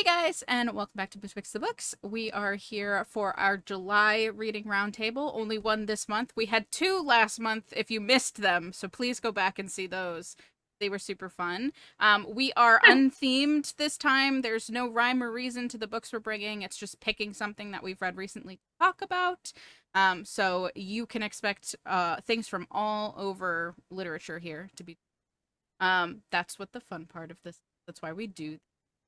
Hey guys, and welcome back to Bookshops the Books. We are here for our July reading roundtable. Only one this month. We had two last month if you missed them, so please go back and see those. They were super fun. We are unthemed this time. There's no rhyme or reason to the books we're bringing. It's just picking something that we've read recently to talk about. So you can expect things from all over literature here to be. That's what the fun part of this. That's why we do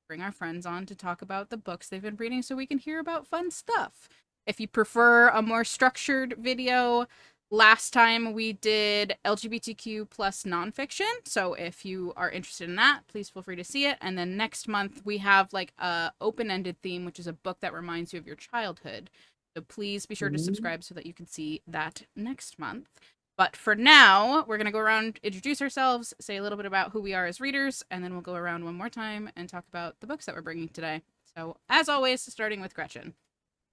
bring our friends on to talk about the books they've been reading so we can hear about fun stuff. If you prefer a more structured video, last time we did LGBTQ plus nonfiction. So if you are interested in that, please feel free to see it. And then next month we have like a open-ended theme, which is a book that reminds you of your childhood. So please be sure to subscribe so that you can see that next month. But for now, we're going to go around, introduce ourselves, say a little bit about who we are as readers, and then we'll go around one more time and talk about the books that we're bringing today. So, as always, starting with Gretchen.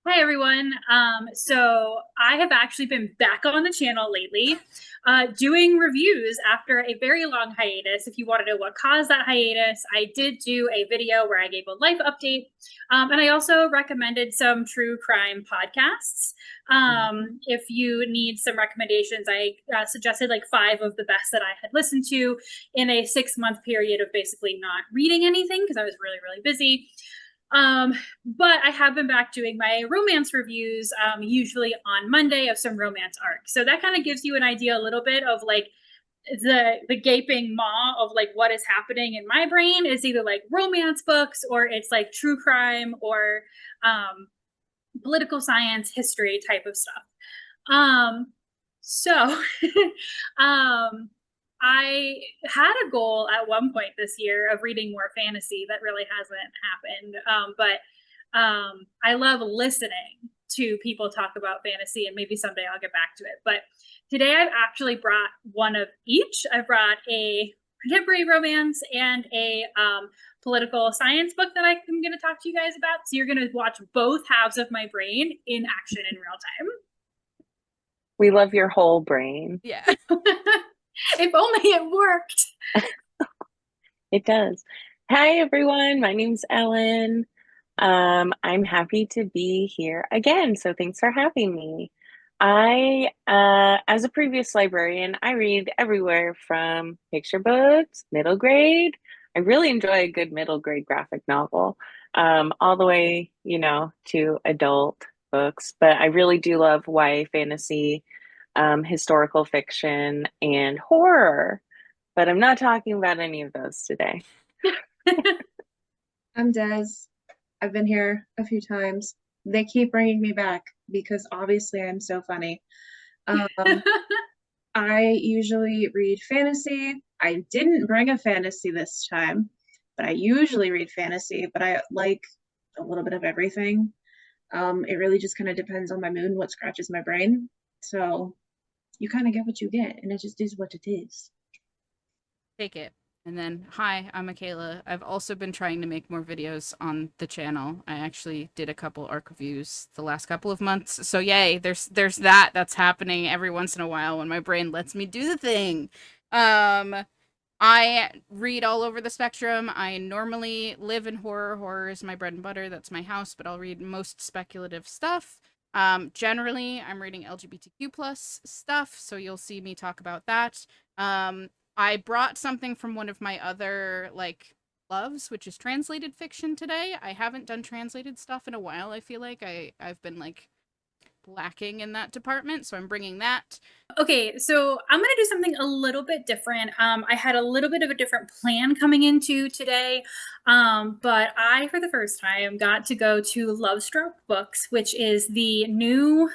Hi everyone. So I have actually been back on the channel lately, doing reviews after a very long hiatus. If you want to know what caused that hiatus, I did do a video where I gave a life update, and I also recommended some true crime podcasts. If you need some recommendations, I suggested like 5 of the best that I had listened to in a 6-month period of basically not reading anything because I was really, really busy. But I have been back doing my romance reviews, usually on Monday of some romance arcs. So that kind of gives you an idea a little bit of like the gaping maw of like what is happening in my brain is either like romance books or it's like true crime or political science, history type of stuff. So I had a goal at one point this year of reading more fantasy that really hasn't happened. But I love listening to people talk about fantasy, and maybe someday I'll get back to it. But today I've actually brought one of each. I brought a contemporary romance and a political science book that I'm going to talk to you guys about. So you're going to watch both halves of my brain in action in real time. We love your whole brain. Yeah. If only it worked. It does. Hi, everyone. My name's Ellen. I'm happy to be here again, so thanks for having me. As a previous librarian, I read everywhere from picture books, middle grade. I really enjoy a good middle grade graphic novel, all the way, to adult books. But I really do love YA fantasy, historical fiction, and horror. But I'm not talking about any of those today. I'm Dez. I've been here a few times. They keep bringing me back because obviously I'm so funny. I usually read fantasy. I didn't bring a fantasy this time, but I usually read fantasy, but I like a little bit of everything. It really just kind of depends on my mood, what scratches my brain. So you kind of get what you get, and it just is what it is. Take it. And then, hi, I'm Michaela. I've also been trying to make more videos on the channel. I actually did a couple arc reviews the last couple of months. So yay, there's that's happening every once in a while when my brain lets me do the thing. I read all over the spectrum. I normally live in horror. Horror is my bread and butter. That's my house, but I'll read most speculative stuff. Generally, I'm reading LGBTQ plus stuff, so you'll see me talk about that. I brought something from one of my other, like, loves, which is translated fiction today. I haven't done translated stuff in a while, I feel like. I've been, like, lacking in that department, so I'm bringing that. Okay, so I'm going to do something a little bit different. I had a little bit of a different plan coming into today, but I, for the first time, got to go to Love Struck Books, which is the new,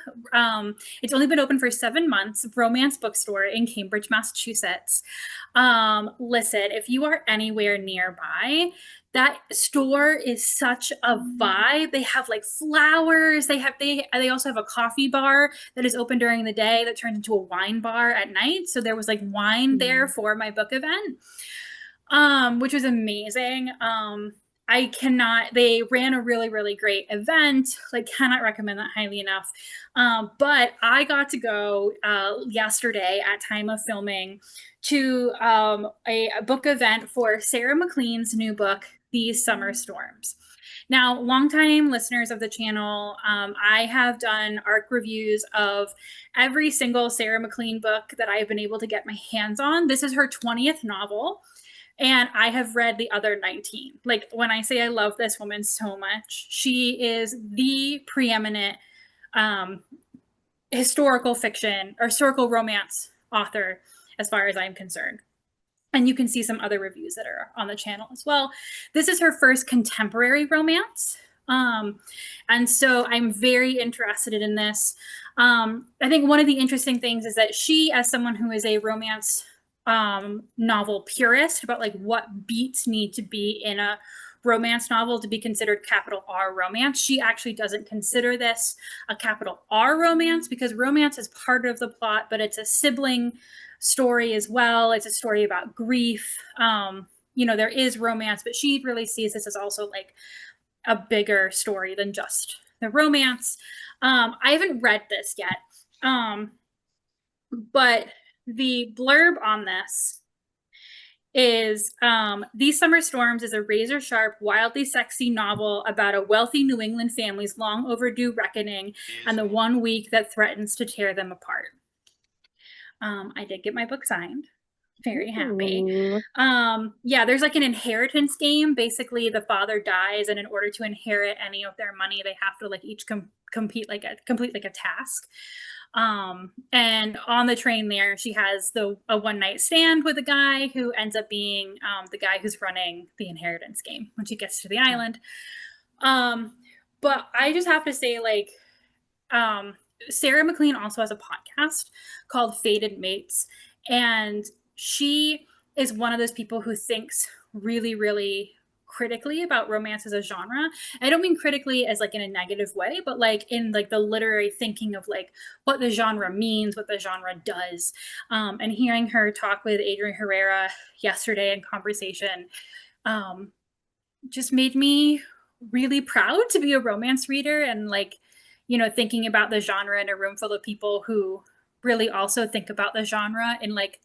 it's only been open for 7 months, romance bookstore in Cambridge, Massachusetts. Listen, if you are anywhere nearby, that store is such a vibe. They have like flowers. They also have a coffee bar that is open during the day that turns into a wine bar at night. So there was like wine there for my book event, which was amazing. They ran a really, really great event. Like, cannot recommend that highly enough. But I got to go yesterday at time of filming to a book event for Sarah McLean's new book, These Summer Storms. Now, longtime listeners of the channel, I have done ARC reviews of every single Sarah MacLean book that I've been able to get my hands on. This is her 20th novel, and I have read the other 19. Like, when I say I love this woman so much, she is the preeminent historical fiction or historical romance author as far as I'm concerned. And you can see some other reviews that are on the channel as well. This is her first contemporary romance. And so I'm very interested in this. I think one of the interesting things is that she, as someone who is a romance novel purist about like what beats need to be in a romance novel to be considered capital R romance, she actually doesn't consider this a capital R romance because romance is part of the plot, but it's a sibling story as well. It's a story about grief. There is romance, but she really sees this as also like a bigger story than just the romance. I haven't read this yet, but the blurb on this is These Summer Storms is a razor-sharp, wildly sexy novel about a wealthy New England family's long overdue reckoning and the one week that threatens to tear them apart. I did get my book signed. Very happy. There's like an inheritance game. Basically, the father dies, and in order to inherit any of their money, they have to like each complete like a task. And on the train there, she has a one-night stand with a guy who ends up being the guy who's running the inheritance game when she gets to the island. But I just have to say, like, Sarah MacLean also has a podcast called Fated Mates, and she is one of those people who thinks really, really critically about romance as a genre. I don't mean critically as like in a negative way, but like in like the literary thinking of like what the genre means, what the genre does. And hearing her talk with Adrian Herrera yesterday in conversation just made me really proud to be a romance reader, and like, thinking about the genre in a room full of people who really also think about the genre in like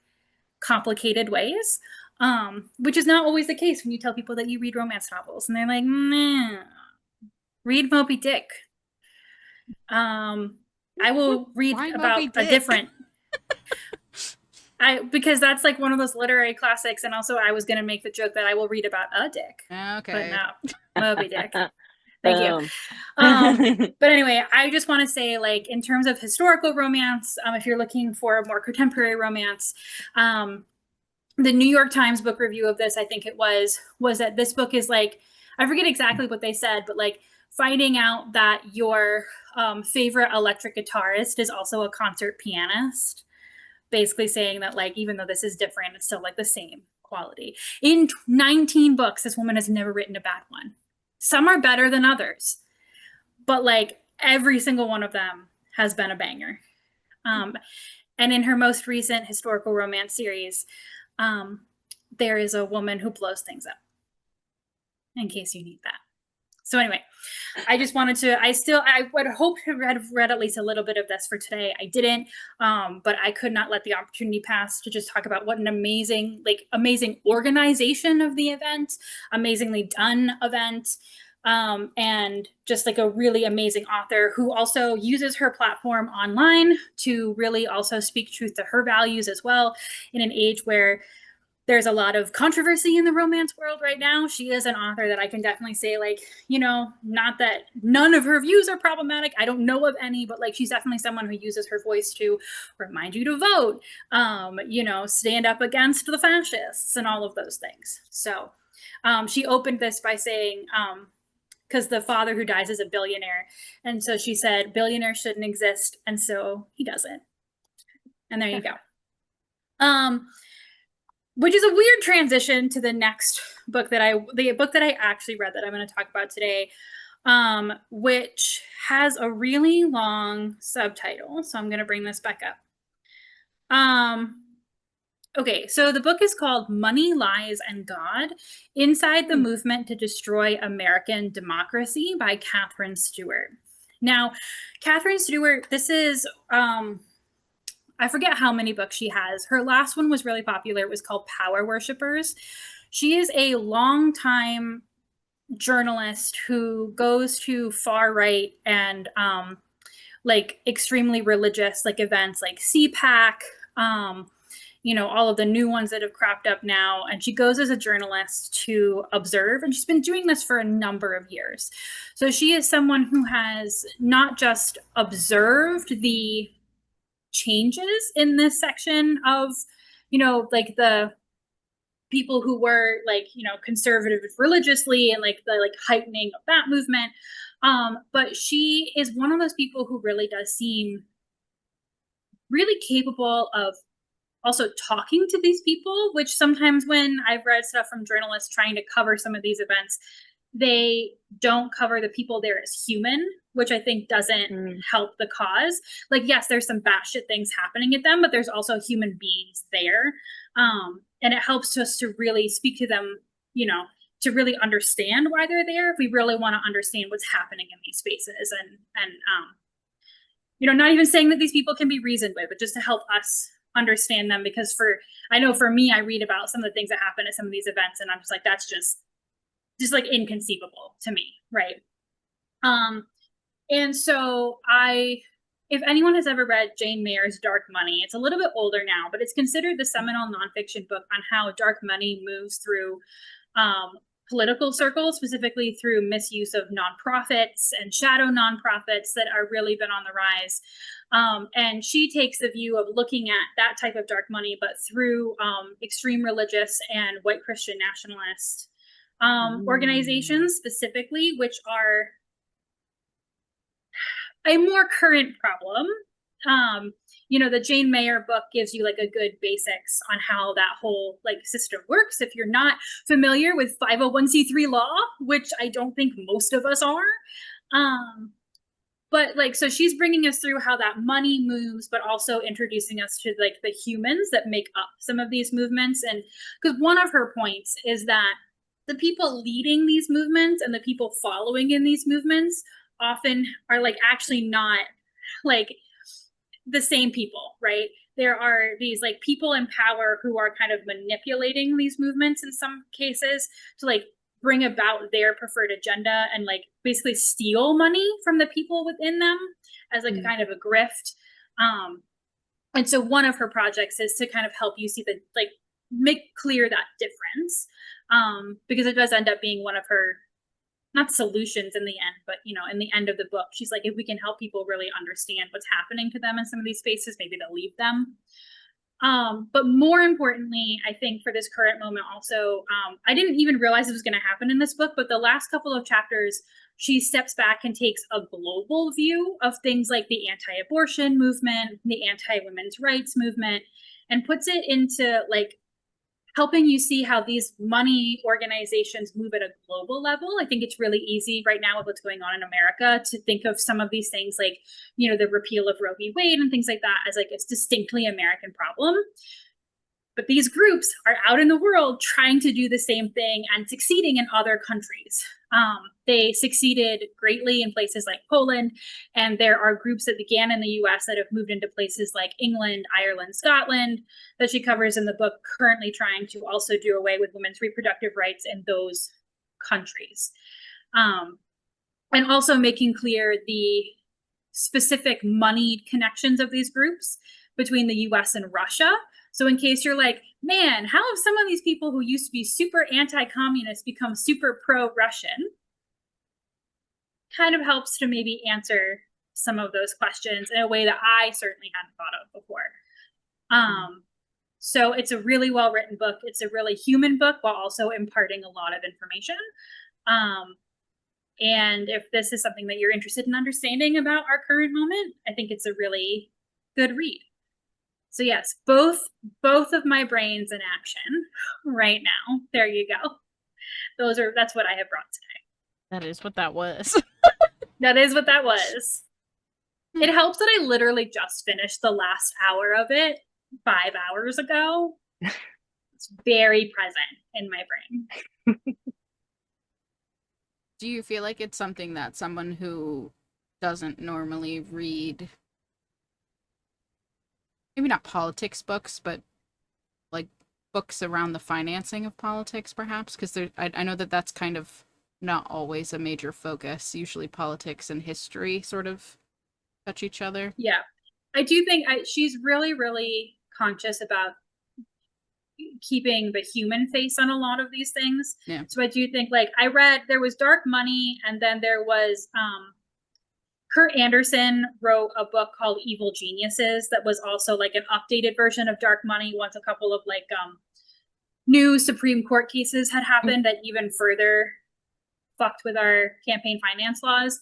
complicated ways, which is not always the case when you tell people that you read romance novels and they're like, nah, read Moby Dick. I will read Why about Moby a Dick? different because that's like one of those literary classics, and also I was going to make the joke that I will read about a dick. Okay. But no, Moby Dick. Thank you. But anyway, I just want to say, like, in terms of historical romance, if you're looking for a more contemporary romance, the New York Times book review of this, I think it was that this book is like, I forget exactly what they said, but like finding out that your favorite electric guitarist is also a concert pianist, basically saying that like, even though this is different, it's still like the same quality. In 19 books, this woman has never written a bad one. Some are better than others, but like every single one of them has been a banger. And in her most recent historical romance series, there is a woman who blows things up, in case you need that. So anyway, I just wanted to, I would hope to have read at least a little bit of this for today. I didn't, but I could not let the opportunity pass to just talk about what an amazing organization of the event, amazingly done event, and just like a really amazing author who also uses her platform online to really also speak truth to her values as well, in an age where there's a lot of controversy in the romance world right now. She is an author that I can definitely say, like, not that none of her views are problematic. I don't know of any, but like, she's definitely someone who uses her voice to remind you to vote, stand up against the fascists and all of those things. So she opened this by saying, because the father who dies is a billionaire. And so she said, billionaires shouldn't exist. And so he doesn't. And there you go. Which is a weird transition to the next book the book that I actually read that I'm going to talk about today, which has a really long subtitle. So I'm going to bring this back up. Okay, so the book is called Money, Lies, and God: Inside the Movement to Destroy American Democracy by Catherine Stewart. Now, Catherine Stewart, this is... I forget how many books she has. Her last one was really popular. It was called Power Worshippers. She is a longtime journalist who goes to far right and like extremely religious like events like CPAC, all of the new ones that have cropped up now. And she goes as a journalist to observe, and she's been doing this for a number of years. So she is someone who has not just observed the changes in this section of, like the people who were like, conservative religiously and like the like heightening of that movement. But she is one of those people who really does seem really capable of also talking to these people, which sometimes when I've read stuff from journalists trying to cover some of these events, they don't cover the people there as human, which I think doesn't help the cause. Like, yes, there's some batshit things happening at them, but there's also human beings there. And it helps us to really speak to them, to really understand why they're there, if we really want to understand what's happening in these spaces. And not even saying that these people can be reasoned with, but just to help us understand them. Because I know for me, I read about some of the things that happen at some of these events, and I'm just like, that's just like inconceivable to me, right? And so if anyone has ever read Jane Mayer's Dark Money, it's a little bit older now, but it's considered the seminal nonfiction book on how dark money moves through political circles, specifically through misuse of nonprofits and shadow nonprofits that are really been on the rise. And she takes the view of looking at that type of dark money, but through extreme religious and white Christian nationalist organizations specifically, which are a more current problem. The Jane Mayer book gives you like a good basics on how that whole like system works. If you're not familiar with 501c3 law, which I don't think most of us are. But like, so she's bringing us through how that money moves, but also introducing us to like the humans that make up some of these movements. And because one of her points is that the people leading these movements and the people following in these movements often are like actually not like the same people, right? There are these like people in power who are kind of manipulating these movements in some cases to like bring about their preferred agenda and like basically steal money from the people within them as like a kind of a grift. And so one of her projects is to kind of help you see like make clear that difference, because it does end up being one of her not solutions in the end, but in the end of the book, she's like, if we can help people really understand what's happening to them in some of these spaces, maybe they'll leave them. But more importantly, I think for this current moment also, I didn't even realize it was going to happen in this book, but the last couple of chapters, she steps back and takes a global view of things like the anti-abortion movement, the anti-women's rights movement, and puts it into like helping you see how these money organizations move at a global level. I think it's really easy right now with what's going on in America to think of some of these things like, the repeal of Roe v. Wade and things like that as like a distinctly American problem. But these groups are out in the world trying to do the same thing and succeeding in other countries. They succeeded greatly in places like Poland, and there are groups that began in the US that have moved into places like England, Ireland, Scotland, that she covers in the book, currently trying to also do away with women's reproductive rights in those countries. And also making clear the specific moneyed connections of these groups between the US and Russia. So in case you're like, man, how have some of these people who used to be super anti-communist become super pro-Russian? Kind of helps to maybe answer some of those questions in a way that I certainly hadn't thought of before. So it's a really well-written book. It's a really human book while also imparting a lot of information. And if this is something that you're interested in understanding about our current moment, I think it's a really good read. So yes, both of my brains in action right now. There you go. That's what I have brought today. That is what that was. That is what that was. It helps that I literally just finished the last hour of it 5 hours ago. It's very present in my brain. Do you feel like it's something that someone who doesn't normally read, maybe not politics books, but like books around the financing of politics, perhaps? Because I know that that's kind of not always a major focus. Usually politics and history sort of touch each other. Yeah. I do think she's really, really conscious about keeping the human face on a lot of these things. Yeah. So I do think, like, I read, there was Dark Money, and then there was Kurt Anderson wrote a book called Evil Geniuses that was also like an updated version of Dark Money once a couple of like new Supreme Court cases had happened that even further fucked with our campaign finance laws.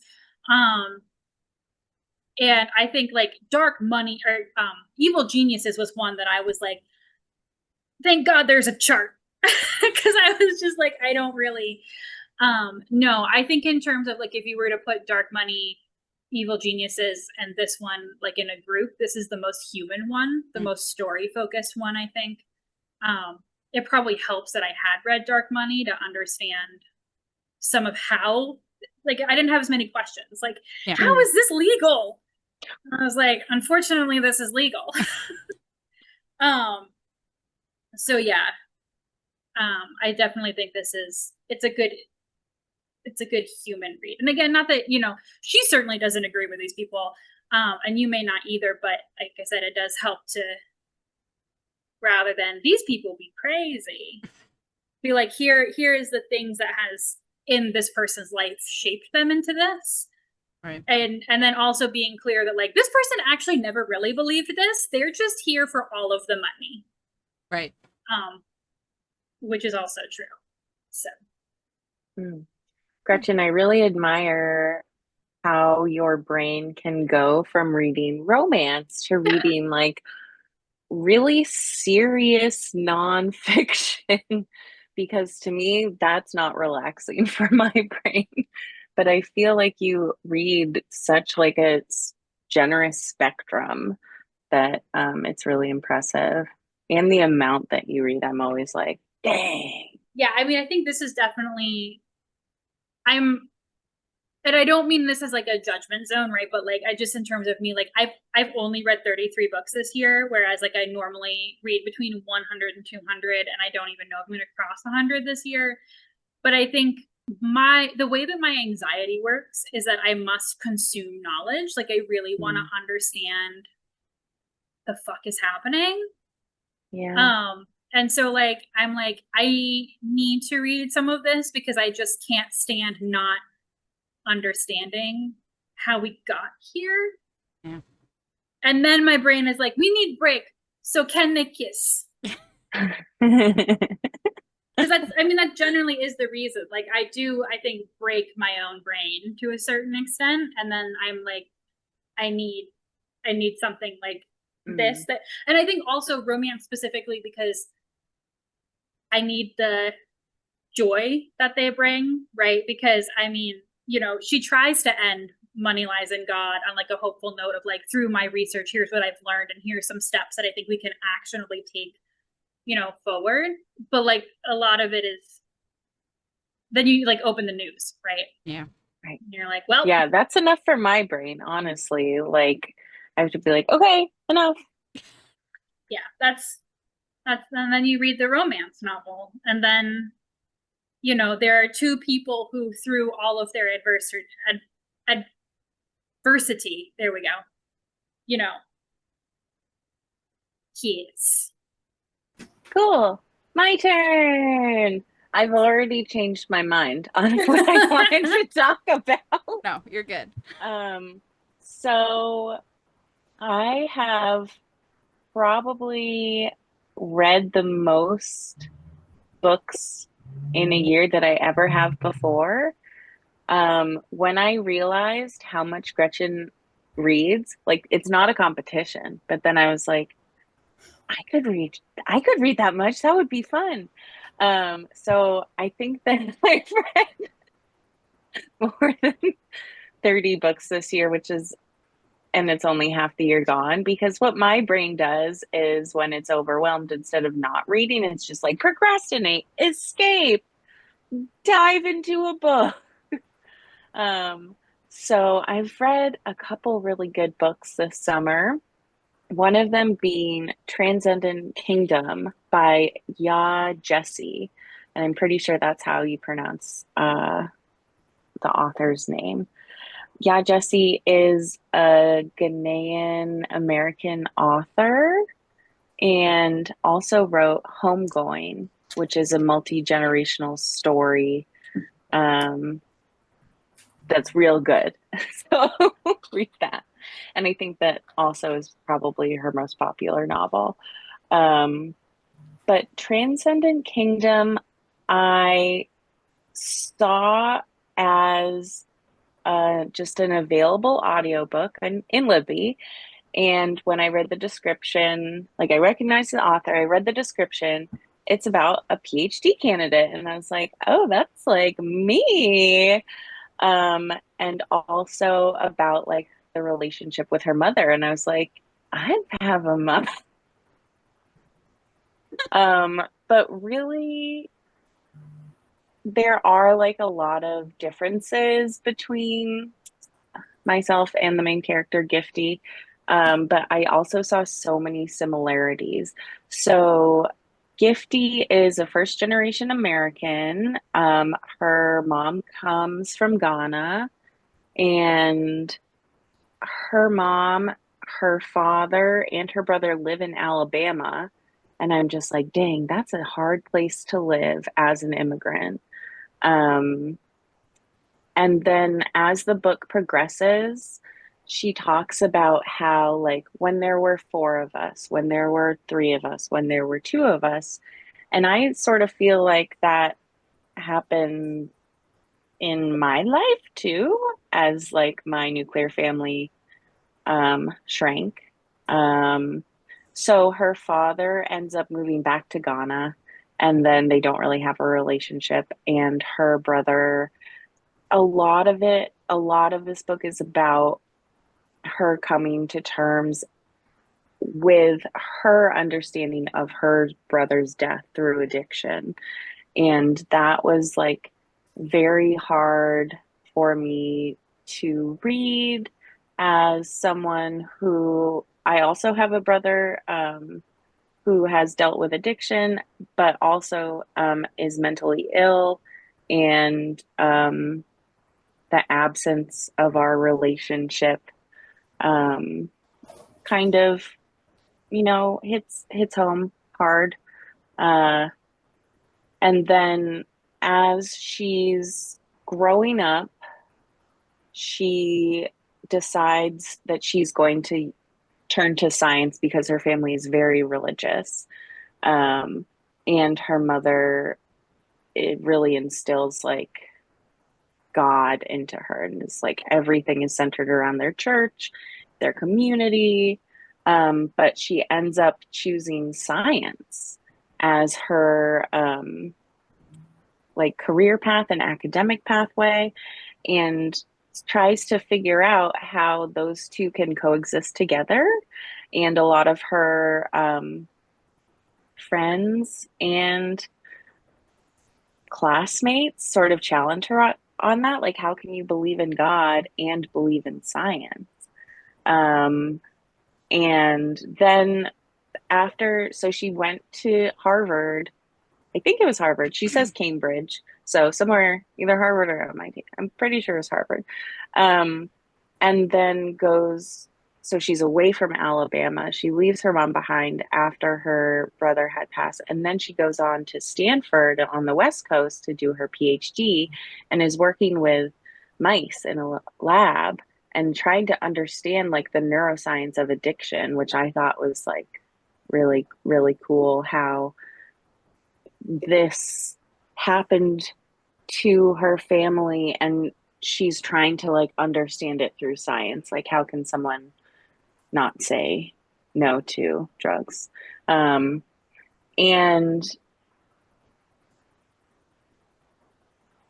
And I think like Dark Money or Evil Geniuses was one that I was like, thank God there's a chart. Because I was just like, I don't really no, I think in terms of like if you were to put Dark Money, Evil Geniuses, and this one like in a group, this is the most human one, the most story focused one, I think. It probably helps that I had read Dark Money to understand some of how, like, I didn't have as many questions. Like, how is this legal? And I was like, unfortunately, this is legal. So yeah, I definitely think it's a good human read. And again, not that, she certainly doesn't agree with these people, and you may not either, but like I said, it does help to, rather than these people be crazy, be like, here is the things that has in this person's life shaped them into this. Right. And then also being clear that like this person actually never really believed this. They're just here for all of the money. Right. Which is also true. So Gretchen, I really admire how your brain can go from reading romance to reading like really serious nonfiction, because to me that's not relaxing for my brain. But I feel like you read such like a generous spectrum that it's really impressive. And the amount that you read, I'm always like, dang. Yeah, I mean, I think this is definitely, and I don't mean this as like a judgment zone, right? But like, I just, in terms of me, like I've only read 33 books this year, whereas like I normally read between 100 and 200, and I don't even know if I'm going to cross 100 this year. But I think the way that my anxiety works is that I must consume knowledge. Like I really want to understand the fuck is happening. Yeah. And so like, I'm like, I need to read some of this because I just can't stand not understanding how we got here. Yeah. And then my brain is like, we need break. So can they kiss? Because that generally is the reason. Like I think break my own brain to a certain extent. And then I'm like, I need something like this, that, and I think also romance specifically because I need the joy that they bring, right? Because I mean, she tries to end Money Lies in God on like a hopeful note of like, through my research, here's what I've learned, and here's some steps that I think we can actionably take, forward. But like a lot of it is, then you like open the news, right? Yeah. Right. And you're like, well, yeah, that's enough for my brain, honestly. Like I have to be like, okay, enough. Yeah, that's, and then you read the romance novel, and then there are two people who, through all of their adversity, there we go, kids. Cool. My turn. I've already changed my mind on what I wanted to talk about. No, you're good. So I have probably read the most books in a year that I ever have before. When I realized how much Gretchen reads, like it's not a competition, but then I was like, I could read that much. That would be fun. So I think that I've read more than 30 books this year, and it's only half the year gone, because what my brain does is when it's overwhelmed, instead of not reading, it's just like procrastinate, escape, dive into a book. So I've read a couple really good books this summer. One of them being Transcendent Kingdom by Ya Jesse. And I'm pretty sure that's how you pronounce the author's name. Yeah, Jesse is a Ghanaian American author and also wrote Homegoing, which is a multi-generational story that's real good. So read that. And I think that also is probably her most popular novel. But Transcendent Kingdom, I saw as just an available audiobook in Libby. And when I read the description, like I recognized the author, I read the description. It's about a PhD candidate. And I was like, oh, that's like me. And also about like the relationship with her mother. And I was like, I have a mother. But really, there are like a lot of differences between myself and the main character, Gifty. But I also saw so many similarities. So, Gifty is a first generation American. Her mom comes from Ghana, and her mom, her father, and her brother live in Alabama. And I'm just like, dang, that's a hard place to live as an immigrant. Um, and then as the book progresses, she talks about how, like, when there were four of us, when there were three of us, when there were two of us. And I sort of feel like that happened in my life too, as like my nuclear family shrank. So her father ends up moving back to Ghana, and then they don't really have a relationship. And her brother, a lot of this book is about her coming to terms with her understanding of her brother's death through addiction. And that was like very hard for me to read as someone who I also have a brother who has dealt with addiction, but also is mentally ill. And the absence of our relationship kind of, hits home hard. And then as she's growing up, she decides that she's going to turn to science because her family is very religious. And her mother, it really instills like God into her. And it's like everything is centered around their church, their community. But she ends up choosing science as her like career path and academic pathway, and tries to figure out how those two can coexist together. And a lot of her friends and classmates sort of challenge her on that, like, how can you believe in God and believe in science? And then so she went to Harvard. I think it was Harvard. She says Cambridge. So somewhere, either Harvard or MIT. I'm pretty sure it's Harvard. And then so she's away from Alabama. She leaves her mom behind after her brother had passed. And then she goes on to Stanford on the West Coast to do her PhD and is working with mice in a lab and trying to understand like the neuroscience of addiction, which I thought was like really, really cool how this happened to her family, and she's trying to like understand it through science. Like, how can someone not say no to drugs? And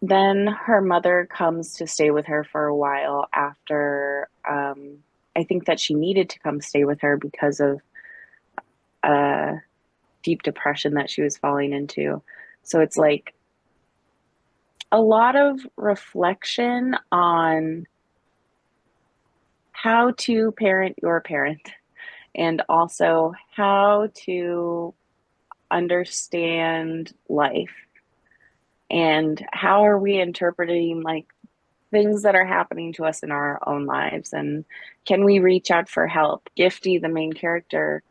then her mother comes to stay with her for a while after, I think that she needed to come stay with her because of deep depression that she was falling into. So it's like a lot of reflection on how to parent your parent, and also how to understand life, and how are we interpreting like things that are happening to us in our own lives, and can we reach out for help? Gifty, the main character,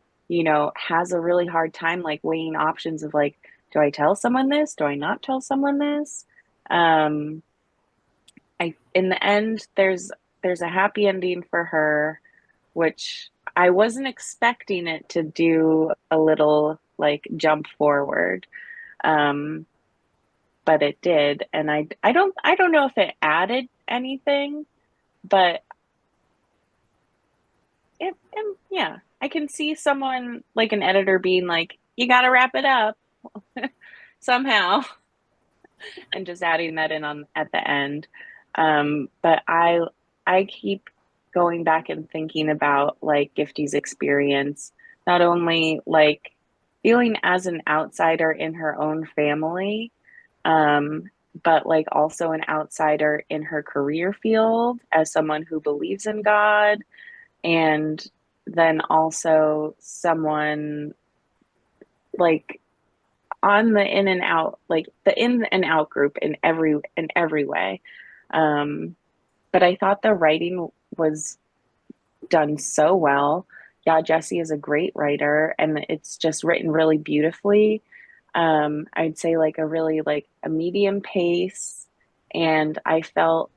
has a really hard time like weighing options of like, do I tell someone this? Do I not tell someone this? Um, in the end, there's a happy ending for her, which I wasn't expecting it to do a little like jump forward. Um, but it did, and I don't know if it added anything, but yeah, I can see someone like an editor being like, you got to wrap it up somehow, and just adding that in on at the end. But I keep going back and thinking about like Gifty's experience, not only like feeling as an outsider in her own family, um, but like also an outsider in her career field as someone who believes in God, and then also someone like on the in and out, like the in and out group in every way. Um, but I thought the writing was done so well. Yeah, Jessie is a great writer, and it's just written really beautifully. I'd say like a really like a medium pace, and I felt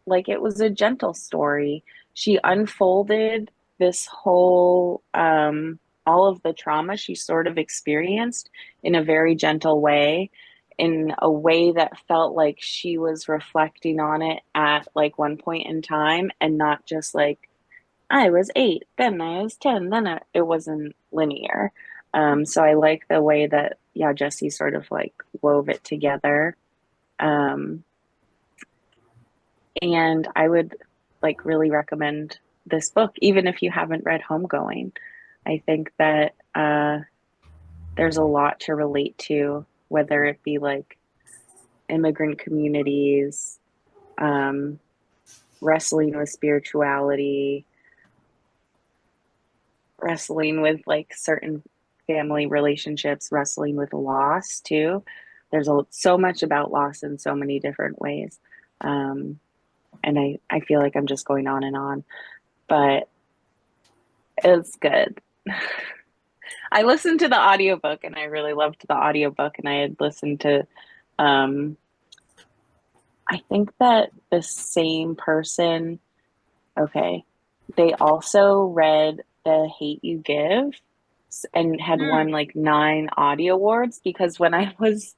like it was a gentle story. She unfolded this whole all of the trauma she sort of experienced in a very gentle way, in a way that felt like she was reflecting on it at like one point in time, and not just like I was 8, then I was 10, it wasn't linear. So I like the way that, yeah, Jessie sort of like wove it together. Um, and I would like really recommend this book, even if you haven't read Homegoing. I think that there's a lot to relate to, whether it be like immigrant communities, um, wrestling with spirituality, wrestling with like certain family relationships, wrestling with loss too. There's so much about loss in so many different ways. And I feel like I'm just going on, but it's good. I listened to the audiobook and I really loved the audiobook, and I had listened to um I think that the same person, okay, they also read The Hate You Give and had won like 9 audio awards, because when I was,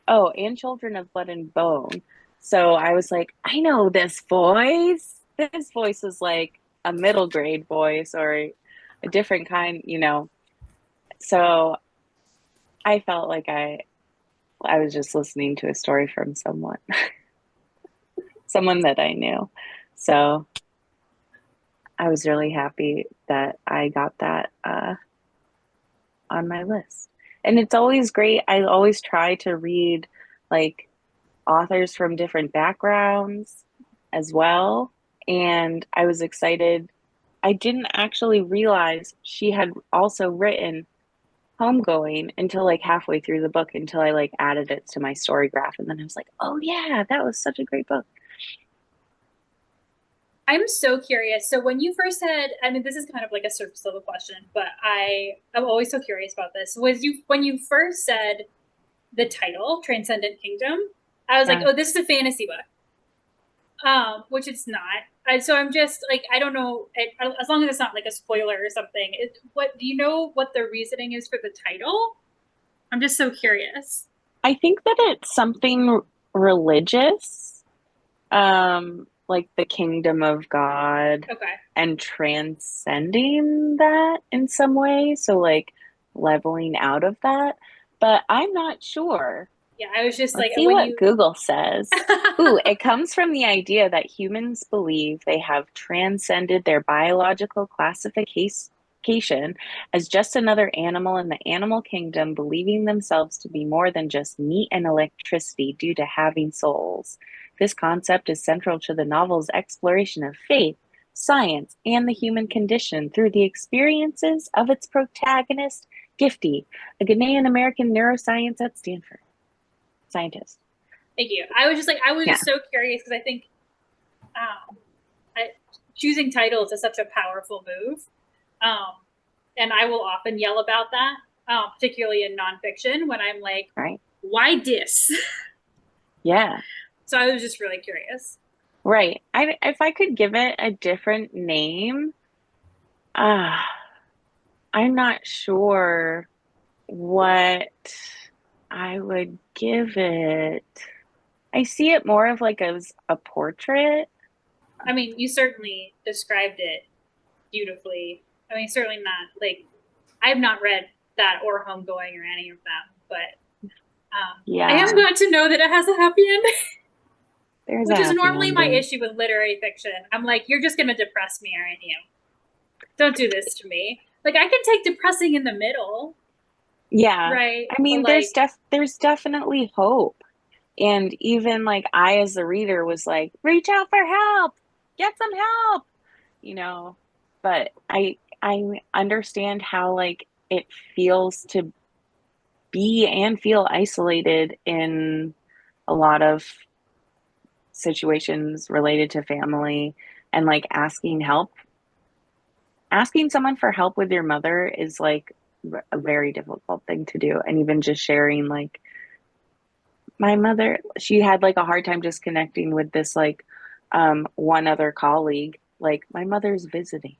oh, and Children of Blood and Bone. So I was like, I know this voice. This voice is like a middle grade voice or a different kind. So I felt like I was just listening to a story from someone that I knew. So I was really happy that I got that on my list. And it's always great. I always try to read like authors from different backgrounds as well. And I was excited. I didn't actually realize she had also written Homegoing until like halfway through the book, until I like added it to my story graph. And then I was like, oh yeah, that was such a great book. I'm so curious. So when you first said, I mean, this is kind of like a surface level question, but I'm always so curious about this. When you first said the title, Transcendent Kingdom, I was like, oh, this is a fantasy book. Which it's not. So I'm just like, I don't know, as long as it's not like a spoiler or something. What do you know what the reasoning is for the title? I'm just so curious. I think that it's something religious, like the kingdom of God, Okay. and transcending that in some way. So like leveling out of that, but I'm not sure. Yeah, I was just Let's like, see what Google says. Ooh, it comes from the idea that humans believe they have transcended their biological classification as just another animal in the animal kingdom, believing themselves to be more than just meat and electricity due to having souls. This concept is central to the novel's exploration of faith, science, and the human condition through the experiences of its protagonist, Gifty, a Ghanaian American neuroscience at Stanford. Scientist. Thank you. I was just so curious because I think choosing titles is such a powerful move. And I will often yell about that, particularly in nonfiction when I'm like, Right. why dis? Yeah. So I was just really curious. Right. If I could give it a different name, I'm not sure what I would give it. I see it more of like as a portrait. I mean, you certainly described it beautifully. I mean, certainly not like I've not read that or Homegoing or any of them, but Yeah. I am glad to know that it has a happy ending. There's Which a is happy normally my ending. issue with literary fiction. I'm like, you're just gonna depress me, aren't you? Don't do this to me. Like I can take depressing in the middle, Yeah. right? I mean, But like, there's definitely hope. And even like I as the reader was like, reach out for help, get some help, you know. But I understand how like it feels to be and feel isolated in a lot of situations related to family, and like asking someone for help with your mother is like a very difficult thing to do. And even just sharing like my mother, she had like a hard time just connecting with this like one other colleague, like my mother's visiting,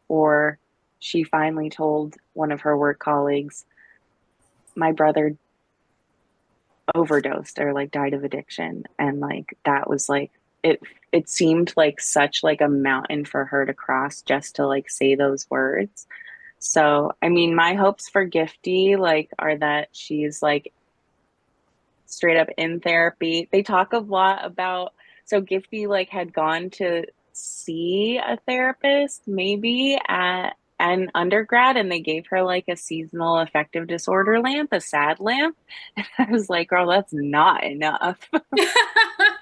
or she finally told one of her work colleagues, my brother overdosed or like died of addiction. And like that was like it seemed like such like a mountain for her to cross just to like say those words. So I mean, my hopes for Gifty like are that she's like straight up in therapy. They talk a lot about, so Gifty like had gone to see a therapist maybe at an undergrad, and they gave her like a seasonal affective disorder lamp, a sad lamp. And I was like, girl, that's not enough.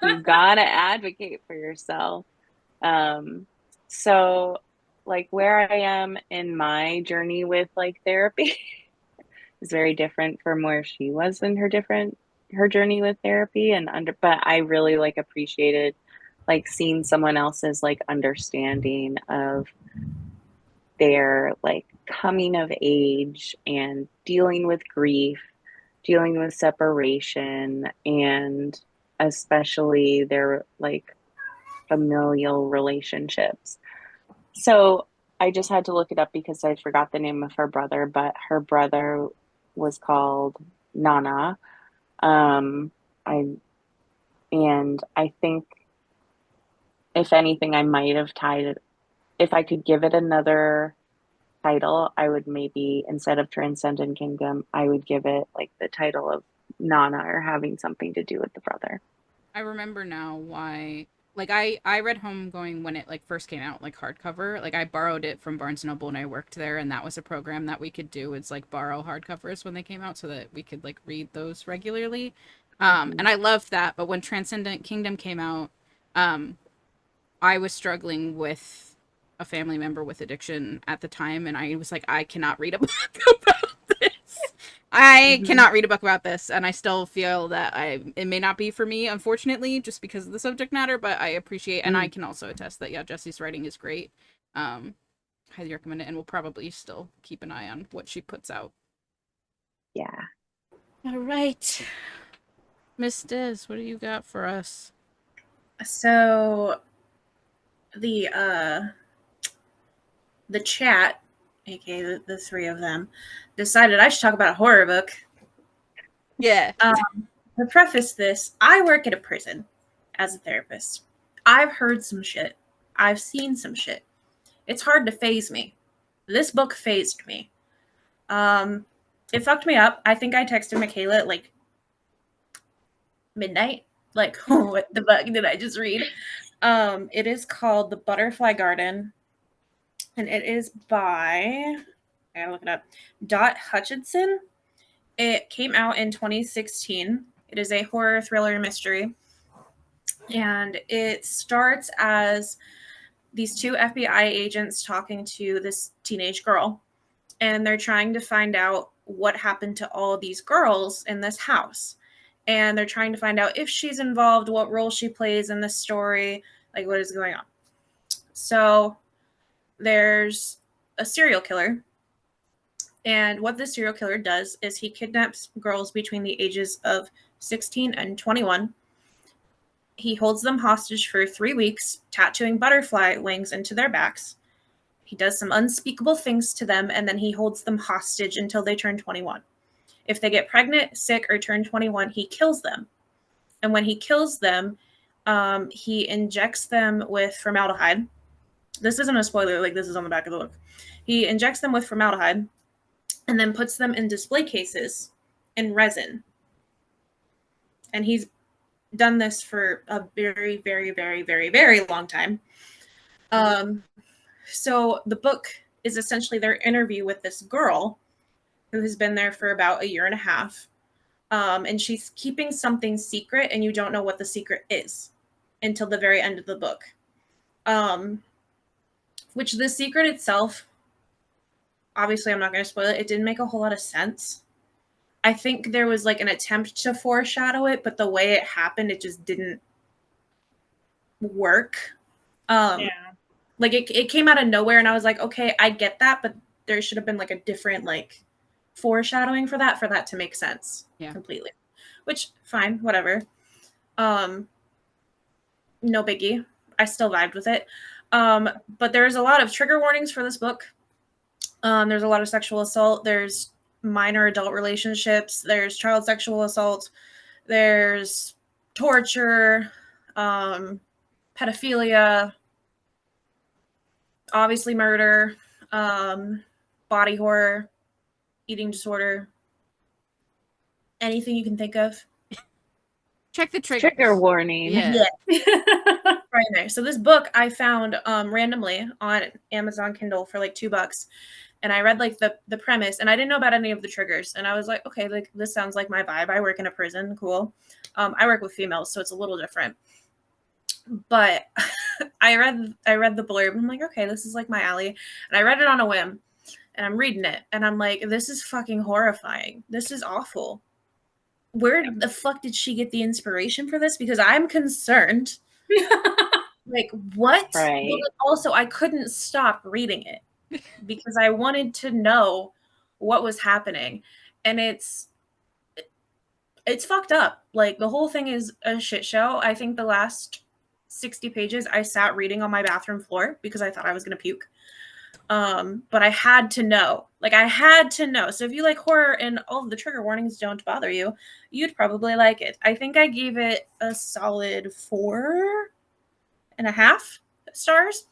You gotta advocate for yourself. Um, so like where I am in my journey with like therapy is very different from where she was in her journey with therapy. But I really like appreciated like seeing someone else's like understanding of their like coming of age and dealing with grief, dealing with separation, and especially their like familial relationships. So I just had to look it up because I forgot the name of her brother, but her brother was called Nana. Um, I I think if anything, I might have tied it. If I could give it another title, I would maybe instead of Transcendent Kingdom, I would give it like the title of Nana, or having something to do with the brother. I remember now why. Like I read Homegoing when it like first came out, like hardcover. Like I borrowed it from Barnes and Noble and I worked there, and that was a program that we could do. It's like borrow hardcovers when they came out, so that we could like read those regularly. Mhm. And I loved that. But when Transcendent Kingdom came out, um, I was struggling with a family member with addiction at the time, and I was like, I cannot read a book about this. I Mhm. cannot read a book about this, and I still feel that it may not be for me, unfortunately, just because of the subject matter. But I appreciate, and I Mm. can also attest that yeah, Jessie's writing is great. Um, Highly recommend it, and we'll probably still keep an eye on what she puts out. Yeah. All right, Miss Diz, what do you got for us? So the chat, aka the three of them, decided I should talk about a horror book. Yeah. To preface this, I work at a prison as a therapist. I've heard some shit. I've seen some shit. It's hard to phase me. This book phased me. It fucked me up. I think I texted Michaela at like midnight. Like, what the fuck did I just read? It is called The Butterfly Garden, and it is by, I gotta look it up, Dot Hutchinson. It came out in 2016. It is a horror thriller mystery, and it starts as these two FBI agents talking to this teenage girl, and they're trying to find out what happened to all these girls in this house. And they're trying to find out if she's involved, what role she plays in the story. Like, what is going on? So there's a serial killer. And what this serial killer does is he kidnaps girls between the ages of 16 and 21. He holds them hostage for 3 weeks, tattooing butterfly wings into their backs. He does some unspeakable things to them, and then he holds them hostage until they turn 21. If they get pregnant, sick, or turn 21, he kills them. And when he kills them, he injects them with formaldehyde. This isn't a spoiler, like this is on the back of the book. He injects them with formaldehyde and then puts them in display cases in resin. And he's done this for a very, very, very, very, very long time. So the book is essentially their interview with this girl who has been there for about 1.5 years. And she's keeping something secret, and you don't know what the secret is until the very end of the book. Which the secret itself, obviously I'm not going to spoil it, it didn't make a whole lot of sense. I think there was like an attempt to foreshadow it, but the way it happened, it just didn't work. Like it came out of nowhere, and I was like, okay, I get that, but there should have been like a different like foreshadowing for that to make sense completely. Which, fine, whatever. No biggie. I still vibed with it. But there's a lot of trigger warnings for this book. There's a lot of sexual assault. There's minor adult relationships. There's child sexual assault. There's torture, pedophilia, obviously murder, body horror, eating disorder, anything you can think of. Check the trigger. Trigger warning. Yeah. Right there. So this book I found randomly on Amazon Kindle for like $2. And I read like the premise, and I didn't know about any of the triggers. And I was like, okay, like this sounds like my vibe. I work in a prison. Cool. I work with females, so it's a little different. But I read the blurb. I'm like, okay, this is like my alley. And I read it on a whim. And I'm reading it, and I'm like, this is fucking horrifying. This is awful. Where the fuck did she get the inspiration for this? Because I'm concerned. Like, what? Right. But also, I couldn't stop reading it because I wanted to know what was happening. And it's fucked up. Like, the whole thing is a shit show. I think the last 60 pages I sat reading on my bathroom floor because I thought I was going to puke. But I had to know. Like, I had to know. So if you like horror and all of the trigger warnings don't bother you, you'd probably like it. I think I gave it a solid 4.5 stars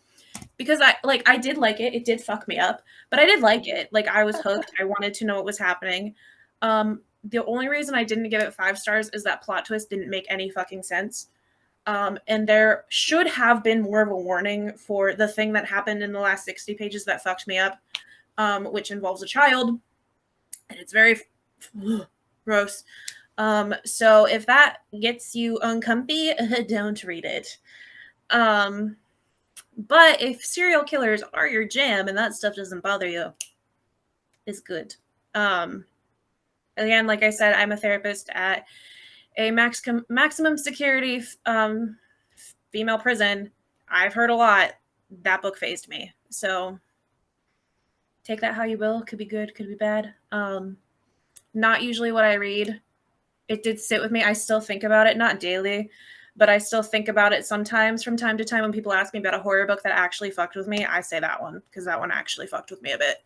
because I did like it. It did fuck me up, but I did like it. Like, I was hooked. I wanted to know what was happening. The only reason I didn't give it 5 stars is that plot twist didn't make any fucking sense. And there should have been more of a warning for the thing that happened in the last 60 pages that fucked me up, which involves a child. And it's very gross. So if that gets you uncomfy, don't read it. But if serial killers are your jam and that stuff doesn't bother you, it's good. Again, like I said, I'm a therapist at a maximum security female prison. I've heard a lot. That book fazed me. So take that how you will. Could be good, could be bad. Not usually what I read. It did sit with me. I still think about it, not daily, but I still think about it sometimes from time to time when people ask me about a horror book that actually fucked with me. I say that one because that one actually fucked with me a bit.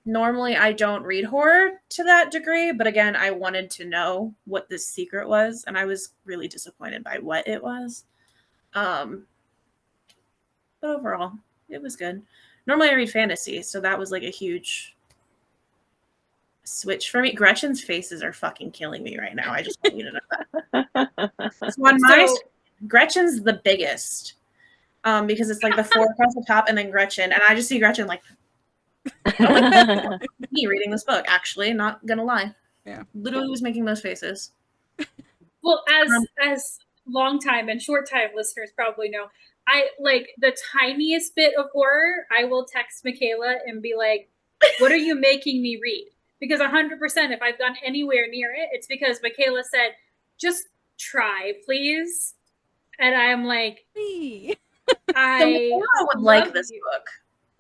Normally, I don't read horror to that degree, but again, I wanted to know what this secret was, and I was really disappointed by what it was. But overall, it was good. Normally, I read fantasy, so that was like a huge switch for me. Gretchen's faces are fucking killing me right now. I just want you to know that. So on my Gretchen's the biggest, because it's like the 4 across the top, and then Gretchen, and I just see Gretchen like. Me reading this book, actually, not gonna lie. Yeah. Literally was making those faces. Well, as long time and short time listeners probably know, I like the tiniest bit of horror, I will text Michaela and be like, what are you making me read? Because 100% if I've gone anywhere near it, it's because Michaela said, just try, please. And I'm like, Whee! I Michaela would love like this you. book.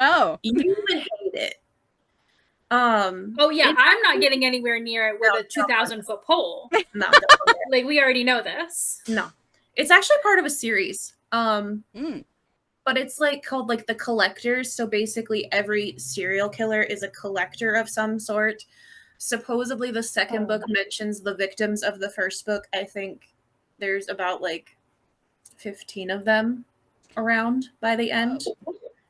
Oh, You would hate it. Oh yeah, I'm not getting anywhere near it with No, a 2,000-foot pole. No, don't go there. Like, we already know this. No. It's actually part of a series. mm. But it's like called like the collectors. So basically every serial killer is a collector of some sort. Supposedly the second book mentions the victims of the first book. I think there's about like 15 of them around by the end.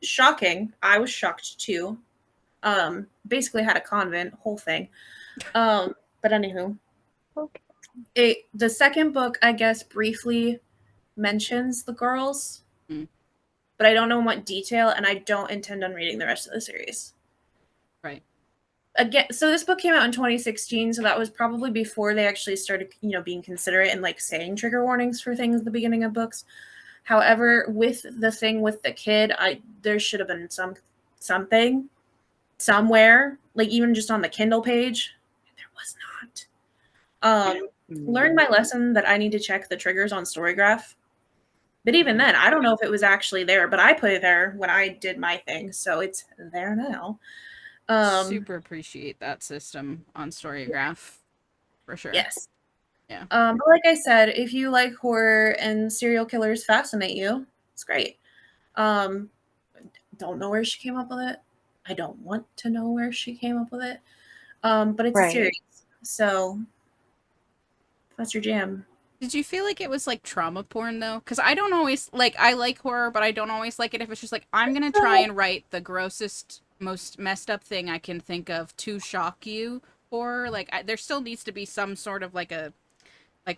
Shocking. I was shocked too. Basically had a convent, whole thing. But anywho. Okay. The second book, I guess, briefly mentions the girls. But I don't know in what detail, and I don't intend on reading the rest of the series. Right. Again, so this book came out in 2016, so that was probably before they actually started, being considerate and like saying trigger warnings for things at the beginning of books. However, with the thing with the kid, there should have been something somewhere, like even just on the Kindle page. There was not. Learned my lesson that I need to check the triggers on Storygraph. But even then, I don't know if it was actually there, but I put it there when I did my thing, so it's there now. Super appreciate that system on Storygraph, for sure. Yes. Yeah. But like I said, if you like horror and serial killers fascinate you, it's great. Don't know where she came up with it. I don't want to know where she came up with it. But it's a series, so if that's your jam. Did you feel like it was like trauma porn though? Because I don't always like. I like horror, but I don't always like it if it's just like I'm gonna try and write the grossest, most messed up thing I can think of to shock you. Or like, there still needs to be some sort of like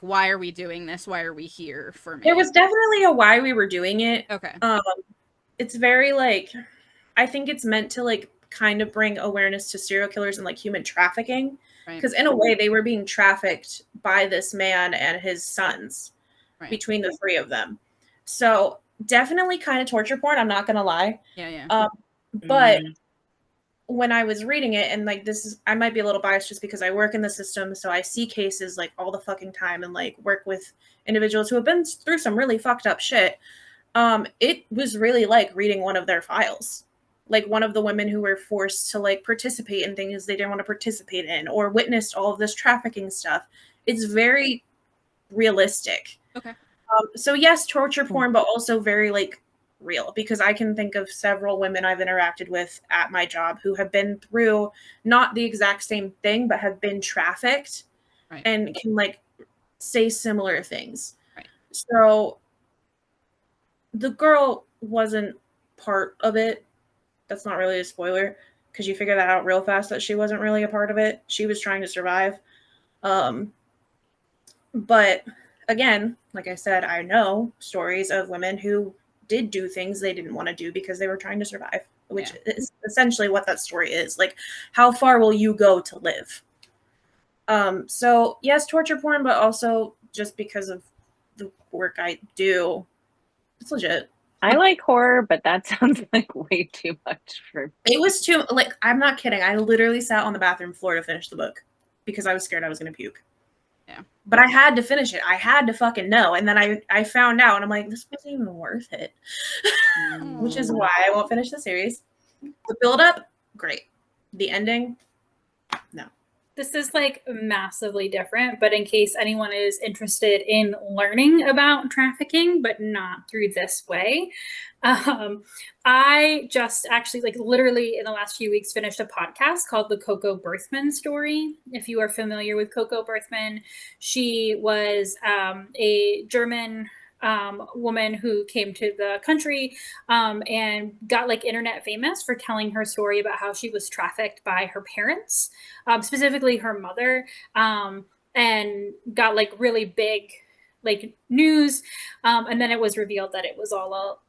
why are we doing this? Why are we here? For me, There was definitely a why we were doing it. Okay. It's very like, I think it's meant to like kind of bring awareness to serial killers and like human trafficking. Because in a way, they were being trafficked by this man and his sons, between the three of them. So definitely kind of torture porn. I'm not gonna lie. Yeah. But when I was reading it, and like I might be a little biased just because I work in the system, so I see cases like all the fucking time and like work with individuals who have been through some really fucked up shit. It was really like reading one of their files. Like one of the women who were forced to like participate in things they didn't want to participate in, or witnessed all of this trafficking stuff. It's very realistic. Okay. So yes, torture porn, but also very like real, because I can think of several women I've interacted with at my job who have been through not the exact same thing, but have been trafficked and can like say similar things. So the girl wasn't part of it. That's not really a spoiler, because you figure that out real fast that she wasn't really a part of it. She was trying to survive. But again, like I said, I know stories of women who did do things they didn't want to do because they were trying to survive, which is essentially what that story is. Like, how far will you go to live? So yes, torture porn, but also just because of the work I do, it's legit. I like horror, but that sounds like way too much for me. It was too, like, I'm not kidding. I literally sat on the bathroom floor to finish the book because I was scared I was going to puke. Yeah. But I had to finish it. I had to fucking know. And then I found out, and I'm like, this wasn't even worth it. Which is why I won't finish the series. The build up, great. The ending, no. This is like massively different, but in case anyone is interested in learning about trafficking, but not through this way, I just actually, like, literally in the last few weeks finished a podcast called The Coco Berthman Story. If you are familiar with Coco Berthman, she was a German woman who came to the country and got like internet famous for telling her story about how she was trafficked by her parents, specifically her mother, and got like really big like news. And then it was revealed that it was all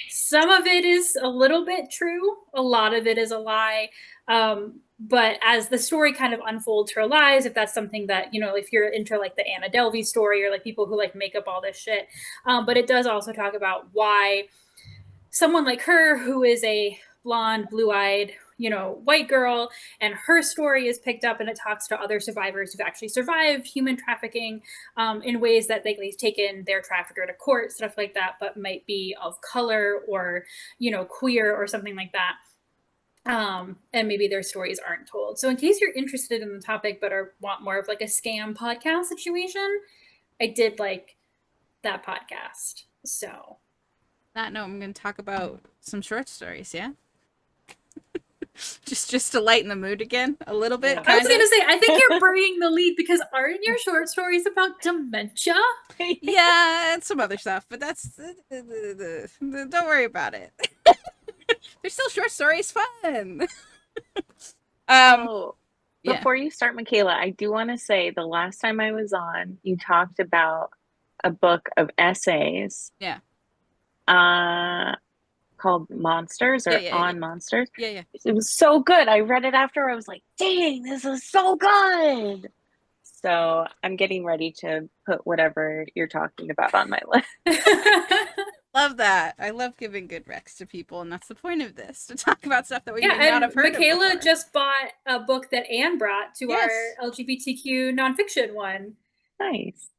some of it is a little bit true. A lot of it is a lie. But as the story kind of unfolds her lies, if that's something that, if you're into like the Anna Delvey story, or like people who like make up all this shit. But it does also talk about why someone like her, who is a blonde, blue-eyed white girl, and her story is picked up and it talks to other survivors who've actually survived human trafficking in ways that they've taken their trafficker to court, stuff like that, but might be of color or, queer or something like that. And maybe their stories aren't told. So in case you're interested in the topic but want more of like a scam podcast situation, I did like that podcast. So That note, I'm going to talk about some short stories, yeah? just to lighten the mood again a little bit. Yeah. I was going to say, I think you're burying the lead because aren't your short stories about dementia? Yeah, and some other stuff, but that's don't worry about it. They're still short stories, fun. Oh, yeah. before you start, Michaela, I do want to say the last time I was on, you talked about a book of essays. Yeah. Called Monsters or Yeah. Monsters. Yeah. It was so good. I read it after. I was like, dang, this is so good. So I'm getting ready to put whatever you're talking about on my list. Love that. I love giving good recs to people, and that's the point of this, to talk about stuff that we may and not have heard Michaela of before. just bought a book that Anne brought to our LGBTQ nonfiction one. Nice.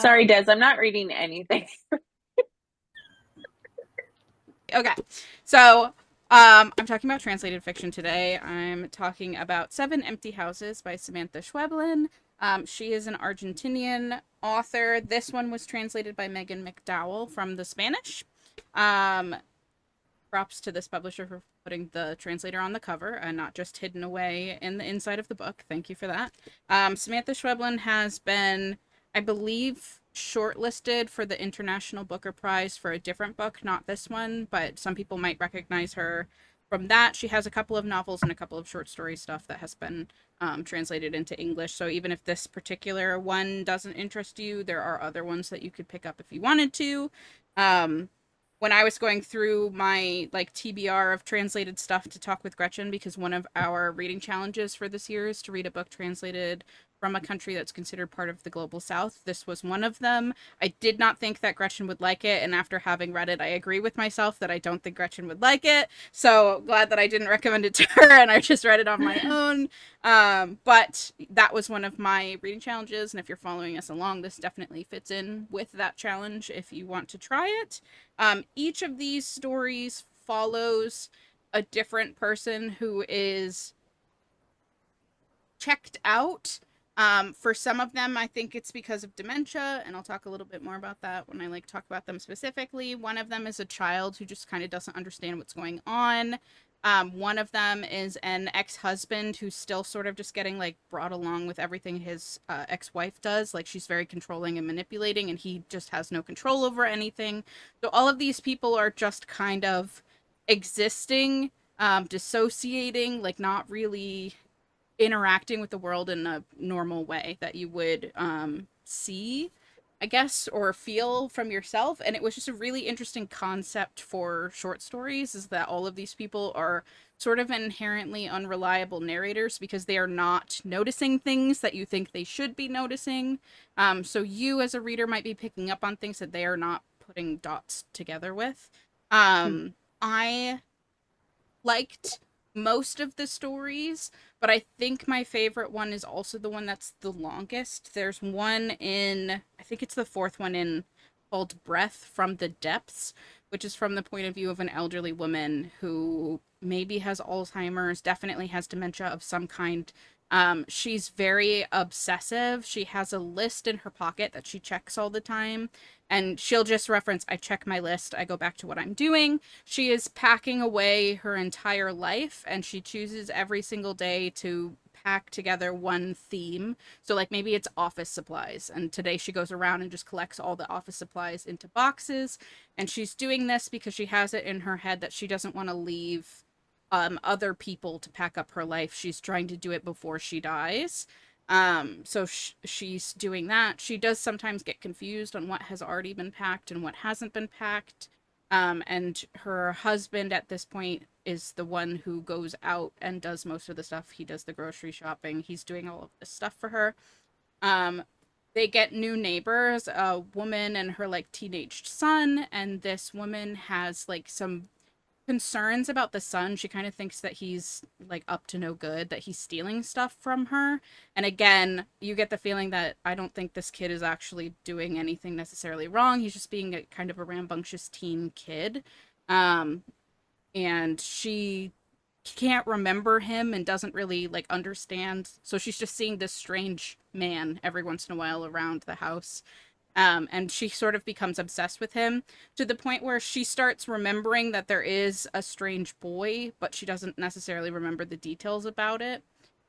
Sorry, Des, I'm not reading anything. Okay, so I'm talking about translated fiction today. I'm talking about 7 Empty Houses by Samantha Schweblin. She is an Argentinian author. This one was translated by Megan McDowell from the Spanish. Props to this publisher for putting the translator on the cover and not just hidden away in the inside of the book. Thank you for that. Samantha Schweblin has been, I believe, shortlisted for the International Booker Prize for a different book, not this one, but some people might recognize her from that. She has a couple of novels and a couple of short story stuff that has been translated into English. So even if this particular one doesn't interest you, there are other ones that you could pick up if you wanted to. When I was going through my TBR of translated stuff to talk with Gretchen, because one of our reading challenges for this year is to read a book translated from a country that's considered part of the global south. This was one of them. I did not think that Gretchen would like it, and after having read it, I agree with myself that I don't think Gretchen would like it. So glad that I didn't recommend it to her and I just read it on my own. But that was one of my reading challenges, and if you're following us along, this definitely fits in with that challenge if you want to try it. Each of these stories follows a different person who is checked out. For some of them, I think it's because of dementia, and I'll talk a little bit more about that when I talk about them specifically. One of them is a child who just kind of doesn't understand what's going on. One of them is an ex-husband who's still sort of just getting brought along with everything his ex-wife does. She's very controlling and manipulating, and he just has no control over anything. So all of these people are just kind of existing, dissociating, not really interacting with the world in a normal way that you would see, I guess, or feel from yourself. And it was just a really interesting concept for short stories, is that all of these people are sort of inherently unreliable narrators because they are not noticing things that you think they should be noticing. So you as a reader might be picking up on things that they are not putting dots together with. I liked most of the stories, but I think my favorite one is also the one that's the longest. There's one in, I think it's the 4th one in, called Breath from the Depths, which is from the point of view of an elderly woman who maybe has Alzheimer's, definitely has dementia of some kind. She's very obsessive. She has a list in her pocket that she checks all the time, and she'll just reference, I check my list, I go back to what I'm doing. She is packing away her entire life, and she chooses every single day to pack together one theme. So maybe it's office supplies, and today she goes around and just collects all the office supplies into boxes, and she's doing this because she has it in her head that she doesn't want to leave other people to pack up her life. She's trying to do it before she dies. So she's doing that. She does sometimes get confused on what has already been packed and what hasn't been packed. And her husband at this point is the one who goes out and does most of the stuff. He does the grocery shopping. He's doing all of this stuff for her. They get new neighbors, a woman and her teenage son, and this woman has some concerns about the son. She kind of thinks that he's like up to no good, that he's stealing stuff from her. And again, you get the feeling that I don't think this kid is actually doing anything necessarily wrong. He's just being a kind of a rambunctious teen kid. And she can't remember him and doesn't really like understand. So she's just seeing this strange man every once in a while around the house. And she sort of becomes obsessed with him to the point where she starts remembering that there is a strange boy, but she doesn't necessarily remember the details about it.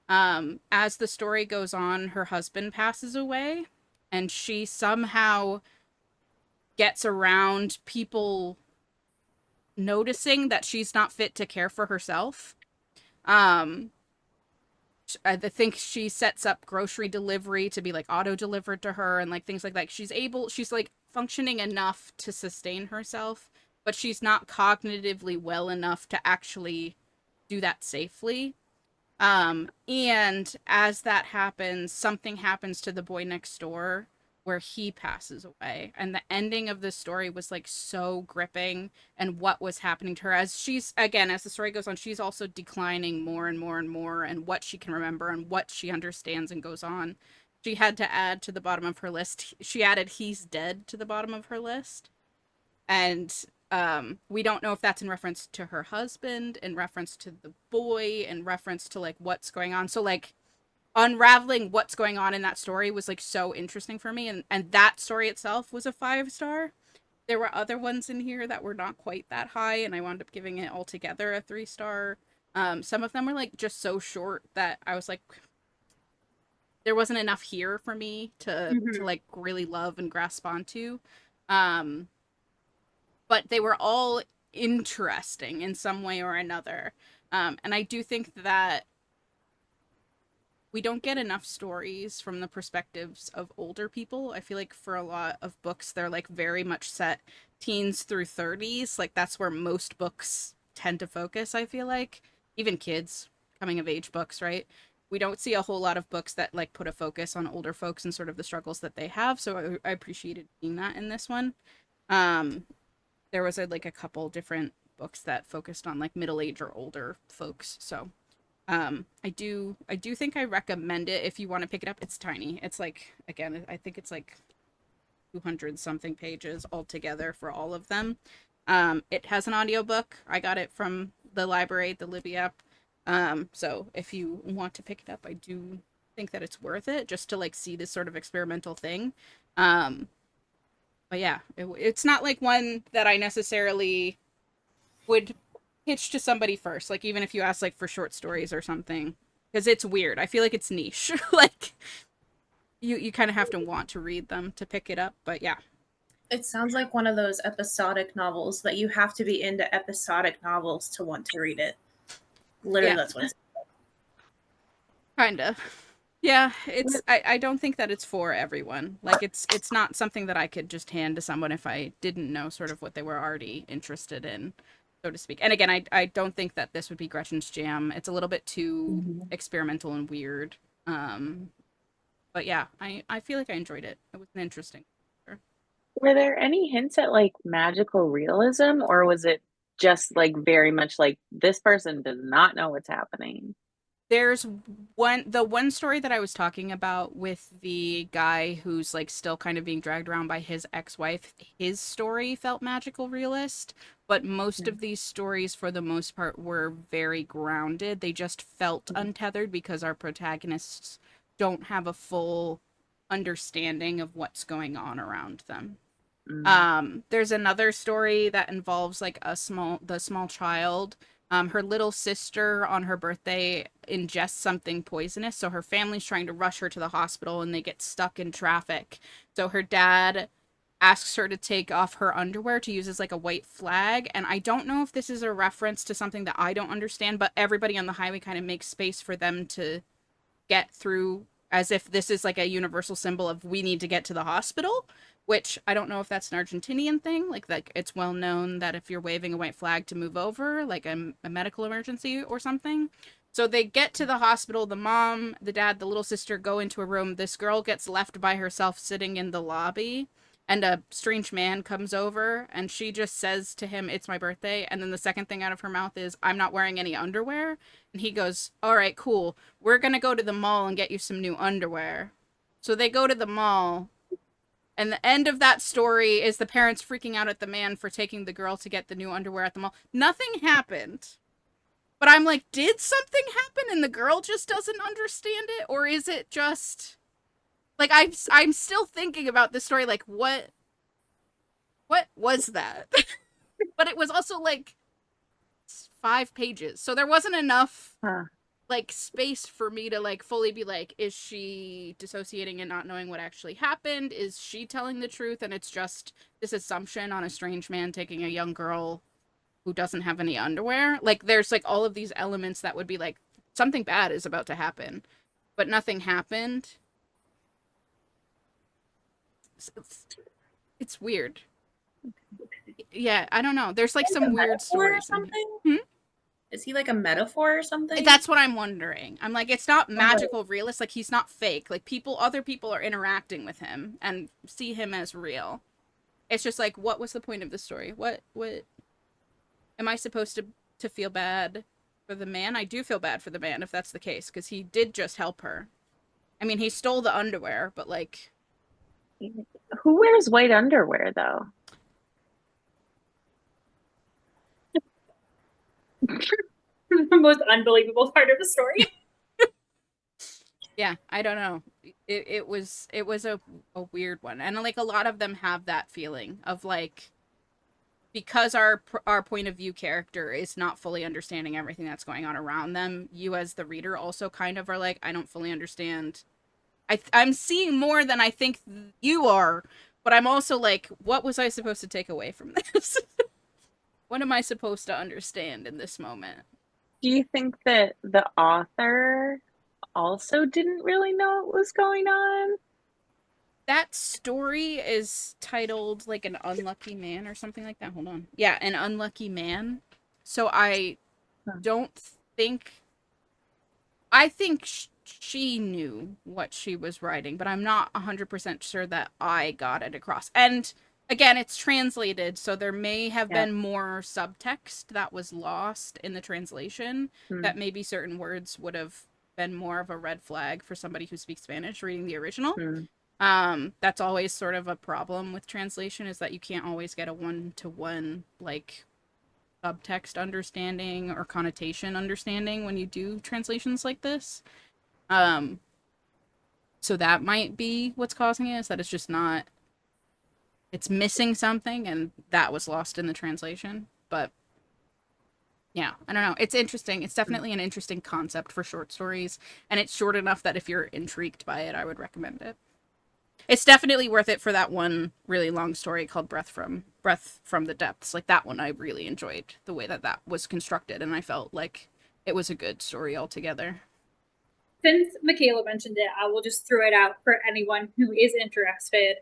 As the story goes on, her husband passes away, and she somehow gets around people noticing that she's not fit to care for herself. I think she sets up grocery delivery to be like auto delivered to her and like things like that. She's like functioning enough to sustain herself, but she's not cognitively well enough to actually do that safely. And as that happens, something happens to the boy next door where he passes away. And the ending of the story was like so gripping, and what was happening to her as she's, again, as the story goes on, she's also declining more and more and more, and what she can remember and what she understands and goes on. She had to add to the bottom of her list. She added "he's dead" to the bottom of her list. And we don't know if that's in reference to her husband, in reference to the boy, in reference to like what's going on. So like unraveling what's going on in that story was like so interesting for me, and that story itself was a 5-star. There were other ones in here that were not quite that high, and I wound up giving it altogether a 3-star. Some of them were like just so short that I was like, there wasn't enough here for me to like really love and grasp onto. But they were all interesting in some way or another. And I do think that we don't get enough stories from the perspectives of older people. I feel like for a lot of books, they're like very much set teens through 30s. Like that's where most books tend to focus, I feel like. Even kids, coming of age books, right? We don't see a whole lot of books that like put a focus on older folks and sort of the struggles that they have. So I appreciated seeing that in this one. There was like a couple different books that focused on like middle age or older folks. So I do think I recommend it if you want to pick it up. It's tiny. It's like, again, I think it's like 200 something pages altogether for all of them. It has an audiobook. I got it from the library, the Libby app. So if you want to pick it up, I do think that it's worth it just to like see this sort of experimental thing. But yeah, it's not like one that I necessarily would pitch to somebody first, like even if you ask like for short stories or something, because it's weird. I feel like it's niche. Like you kind of have to want to read them to pick it up. But yeah, It sounds like one of those episodic novels that you have to be into episodic novels to want to read it. Literally, that's what it's kind of. Yeah, it's I don't think that it's for everyone. Like it's not something that I could just hand to someone if I didn't know sort of what they were already interested in, so to speak. And again, I don't think that this would be Gretchen's jam. It's a little bit too experimental and weird. But yeah, I feel like I enjoyed it. It was an interesting. Were there any hints at like magical realism, or was it just like very much like this person does not know what's happening? There's the one story that I was talking about with the guy who's like still kind of being dragged around by his ex-wife. His story felt magical realist, but most of these stories for the most part were very grounded. They just felt untethered because our protagonists don't have a full understanding of what's going on around them. There's another story that involves like the small child. Her little sister on her birthday ingests something poisonous, so her family's trying to rush her to the hospital and they get stuck in traffic. So her dad asks her to take off her underwear to use as like a white flag, and I don't know if this is a reference to something that I don't understand, but everybody on the highway kind of makes space for them to get through, as if this is like a universal symbol of we need to get to the hospital, which I don't know if that's an Argentinian thing. Like it's well known that if you're waving a white flag to move over, like a medical emergency or something. So they get to the hospital. The mom, the dad, the little sister go into a room. This girl gets left by herself sitting in the lobby. and a strange man comes over, and she just says to him, "It's my birthday," and then the second thing out of her mouth is, "I'm not wearing any underwear," and he goes, "All right, cool, we're gonna go to the mall and get you some new underwear." So they go to the mall, and the end of that story is the parents freaking out at the man for taking the girl to get the new underwear at the mall. Nothing happened. But I'm like, did something happen and the girl just doesn't understand it? Or is it just... Like, I'm still thinking about this story, like, what was that? But it was also, like, 5 pages. So there wasn't enough... like space for me to like fully be like, is she dissociating and not knowing what actually happened? Is she telling the truth and it's just this assumption on a strange man taking a young girl who doesn't have any underwear? Like there's like all of these elements that would be like something bad is about to happen, but nothing happened. It's weird. Yeah, I don't know. There's like some weird stories in here. Is he like a metaphor or something? That's what I'm wondering. I'm like, it's not magical realist. Like, he's not fake. Like, other people are interacting with him and see him as real. It's just like, what was the point of the story? What am I supposed to feel bad for the man? I do feel bad for the man if that's the case, because he did just help her. I mean, he stole the underwear, but like... Who wears white underwear, though? The most unbelievable part of the story. Yeah, I don't know. It was a weird one, and like a lot of them have that feeling of like, because our point of view character is not fully understanding everything that's going on around them. You as the reader also kind of are like, I don't fully understand. I'm seeing more than I think you are, but I'm also like, what was I supposed to take away from this? What am I supposed to understand in this moment? Do you think that the author also didn't really know what was going on? That story is titled like An Unlucky Man or something like that. Hold on. Yeah, An Unlucky Man. So I don't think... I think she knew what she was writing, but I'm not 100% sure that I got it across. And again, it's translated, so there may have been more subtext that was lost in the translation, that maybe certain words would have been more of a red flag for somebody who speaks Spanish reading the original. That's always sort of a problem with translation, is that you can't always get a one-to-one, like, subtext understanding or connotation understanding when you do translations like this. So that might be what's causing it, is that it's just not... It's missing something, and that was lost in the translation. But yeah, I don't know. It's interesting. It's definitely an interesting concept for short stories, and it's short enough that if you're intrigued by it, I would recommend it. It's definitely worth it for that one really long story called Breath from the Depths. Like, that one I really enjoyed the way that was constructed, and I felt like it was a good story altogether. Since Michaela mentioned it, I will just throw it out for anyone who is interested.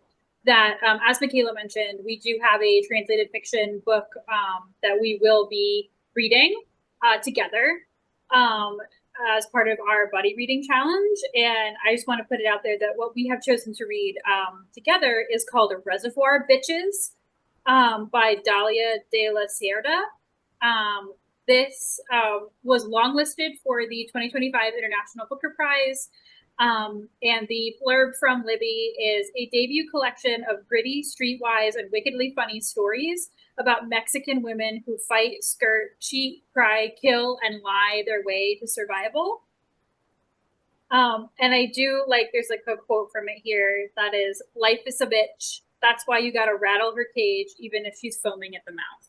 That, as Michaela mentioned, we do have a translated fiction book that we will be reading together as part of our buddy reading challenge. And I just want to put it out there that what we have chosen to read together is called Reservoir Bitches by Dalia de la Sierra. This was longlisted for the 2025 International Booker Prize. And the blurb from Libby is a debut collection of gritty, streetwise, and wickedly funny stories about Mexican women who fight, skirt, cheat, cry, kill, and lie their way to survival. And I do like, there's like a quote from it here that is, "Life is a bitch. That's why you gotta rattle her cage, even if she's foaming at the mouth."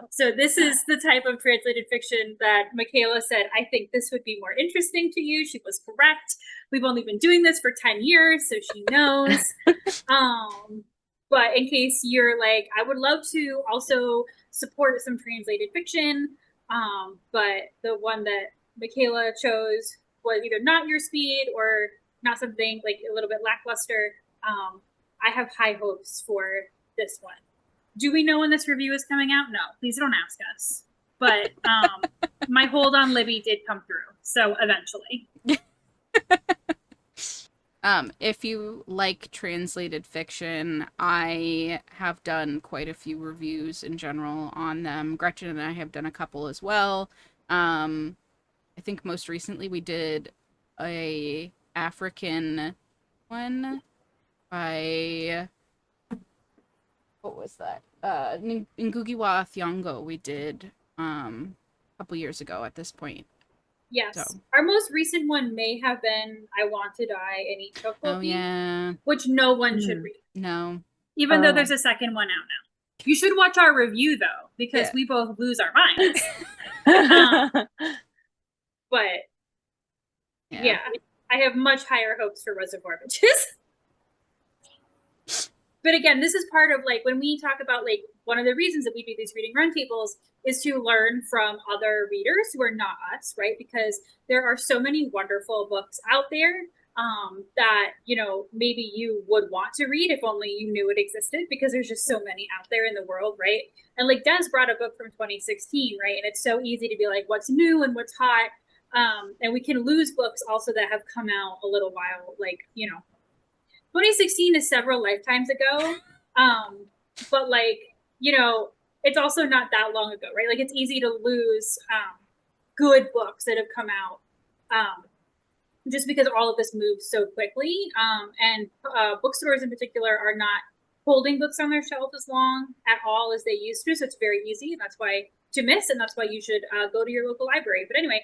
So this is the type of translated fiction that Michaela said, I think this would be more interesting to you. She was correct. We've only been doing this for 10 years, so she knows. But in case you're like, I would love to also support some translated fiction, but the one that Michaela chose was either not your speed or not something like a little bit lackluster. I have high hopes for this one. Do we know when this review is coming out? No, please don't ask us. But my hold on Libby did come through, so eventually. If you like translated fiction, I have done quite a few reviews in general on them. Gretchen and I have done a couple as well. I think most recently we did a African one by what was that? Ngugi wa Thiong'o we did a couple years ago at this point. Yes. So. Our most recent one may have been I Want to Die in Ichokopi, Oh yeah. which no one should read. No. Even though there's a second one out now. You should watch our review though, because we both lose our minds. But yeah, I have much higher hopes for Reservoir Bitches. But again, this is part of like when we talk about like one of the reasons that we do these reading roundtables is to learn from other readers who are not us, right? Because there are so many wonderful books out there that, you know, maybe you would want to read if only you knew it existed, because there's just so many out there in the world, right? And like Dez brought a book from 2016, right? And it's so easy to be like, what's new and what's hot? And we can lose books also that have come out a little while, like, you know, 2016 is several lifetimes ago. But like, you know, it's also not that long ago, right? Like it's easy to lose good books that have come out just because all of this moves so quickly. And bookstores in particular are not holding books on their shelf as long at all as they used to. So it's very easy. And that's why to miss, and that's why you should go to your local library. But anyway,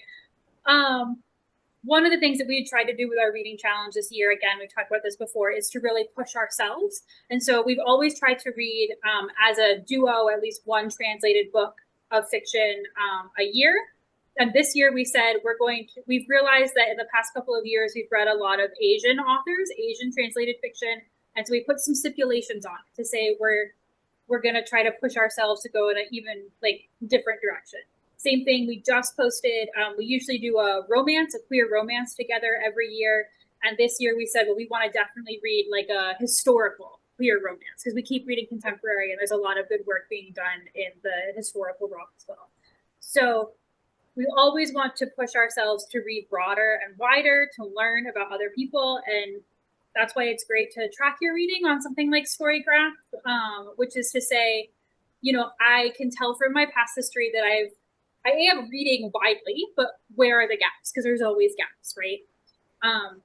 one of the things that we tried to do with our reading challenge this year, again, we've talked about this before, is to really push ourselves. And so we've always tried to read as a duo at least one translated book of fiction a year. And this year we said we've realized that in the past couple of years, we've read a lot of Asian authors, Asian translated fiction. And so we put some stipulations on it to say we're going to try to push ourselves to go in an even like different direction. Same thing, we just posted, we usually do a queer romance together every year. And this year we said, well, we want to definitely read like a historical queer romance because we keep reading contemporary and there's a lot of good work being done in the historical realm as well. So we always want to push ourselves to read broader and wider, to learn about other people. And that's why it's great to track your reading on something like Storygraph, which is to say, you know, I can tell from my past history that I am reading widely, but where are the gaps? Because there's always gaps, right?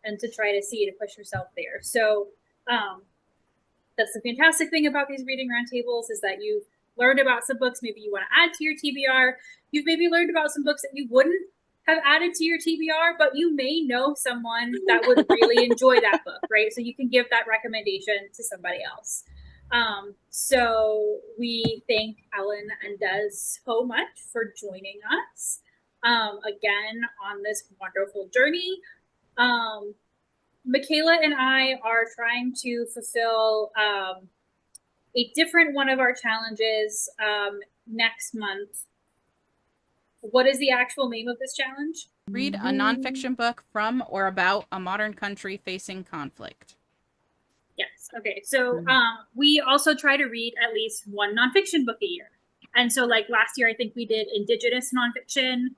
And to try to see to push yourself there. So that's the fantastic thing about these reading roundtables is that you've learned about some books maybe you want to add to your TBR. You've maybe learned about some books that you wouldn't have added to your TBR, but you may know someone that would really enjoy that book, right? So you can give that recommendation to somebody else. So we thank Ellen and Dez so much for joining us again on this wonderful journey. Michaela and I are trying to fulfill a different one of our challenges next month. What is the actual name of this challenge? Read a nonfiction book from or about a modern country facing conflict. Yes. Okay. So we also try to read at least one nonfiction book a year. And so like last year, I think we did Indigenous nonfiction.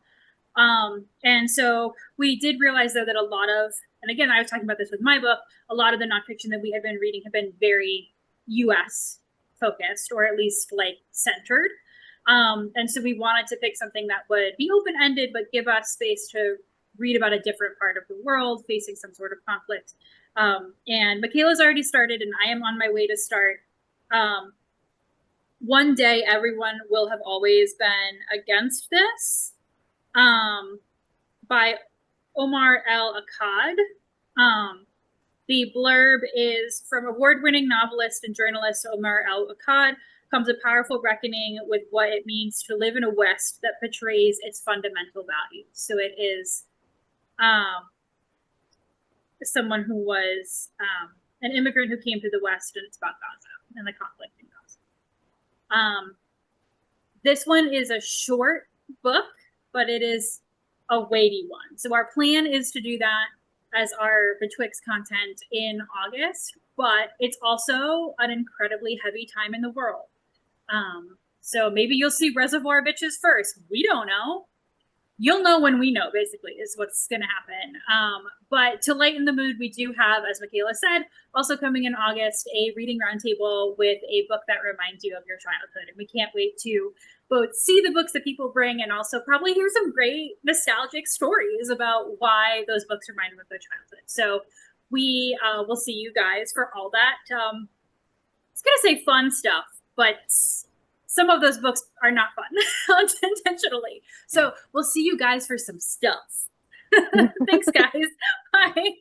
And so we did realize though that a lot of, and again, I was talking about this with my book, a lot of the nonfiction that we have been reading have been very US focused or at least like centered. And so we wanted to pick something that would be open-ended, but give us space to read about a different part of the world facing some sort of conflict. And Michaela's already started and I am on my way to start. One Day Everyone Will Have Always Been Against This by Omar El Akkad. The blurb is from award-winning novelist and journalist Omar El Akkad comes a powerful reckoning with what it means to live in a West that betrays its fundamental values. So it is someone who was an immigrant who came to the West, and it's about Gaza and the conflict in Gaza. This one is a short book, but it is a weighty one. So our plan is to do that as our Betwixt content in August, but it's also an incredibly heavy time in the world. So maybe you'll see Reservoir Bitches first. We don't know. you'll know when we know, basically, is what's going to happen. But to lighten the mood, we do have, as Michaela said, also coming in August, a reading roundtable with a book that reminds you of your childhood. And we can't wait to both see the books that people bring and also probably hear some great nostalgic stories about why those books remind them of their childhood. So we will see you guys for all that. It's going to say fun stuff, but some of those books are not fun intentionally. So we'll see you guys for some stuff. Thanks, guys. Bye.